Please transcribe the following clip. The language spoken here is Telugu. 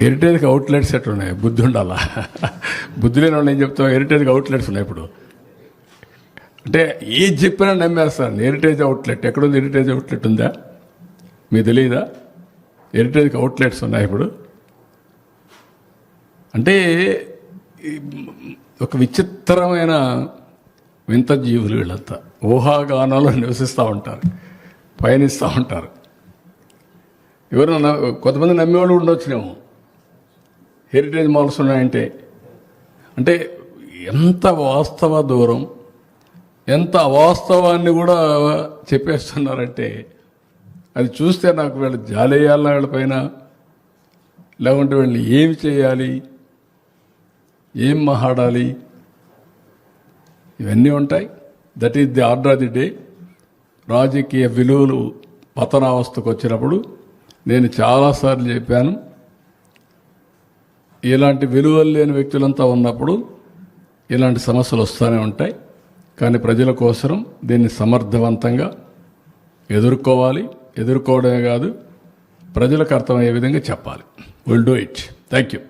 హెరిటేజ్కి అవుట్లెట్స్ ఎట్లా ఉన్నాయి? బుద్ధి ఉండాలా? బుద్ధి లేని వాళ్ళు ఏం చెప్తాం? హెరిటేజ్కి అవుట్లెట్స్ ఉన్నాయి. ఇప్పుడు అంటే ఏది చెప్పినా నమ్మేస్తాను. హెరిటేజ్ అవుట్లెట్ ఎక్కడుంది? హెరిటేజ్ అవుట్లెట్ ఉందా? మీకు తెలియదా? హెరిటేజ్కి అవుట్లెట్స్ ఉన్నాయి ఇప్పుడు. అంటే ఒక విచిత్రమైన వింత జీవులు వీళ్ళంతా. ఊహాగానాల్లో నివసిస్తూ ఉంటారు, పయనిస్తూ ఉంటారు. ఎవరైనా కొంతమంది నమ్మేవాళ్ళు ఉండొచ్చునేమో హెరిటేజ్ మాల్స్ ఉన్నాయంటే. అంటే ఎంత వాస్తవ దూరం, ఎంత అవాస్తవాన్ని కూడా చెప్పేస్తున్నారంటే అది చూస్తే నాకు వీళ్ళు జాలేయాలన్నా వీళ్ళపైన, లేకుంటే వీళ్ళని ఏమి చేయాలి, ఏం మాట్లాడాలి, ఇవన్నీ ఉంటాయి. That is the order of the day. రాజకీయ విలువలు పతనావస్థకు వచ్చినప్పుడు నేను చాలాసార్లు చెప్పాను, ఇలాంటి విలువలు లేని వ్యక్తులంతా ఉన్నప్పుడు ఇలాంటి సమస్యలు వస్తూనే ఉంటాయి. కానీ ప్రజల కోసం దీన్ని సమర్థవంతంగా ఎదుర్కోవాలి. ఎదుర్కోవడమే కాదు, ప్రజలకు అర్థమయ్యే విధంగా చెప్పాలి. Will do it. Thank you.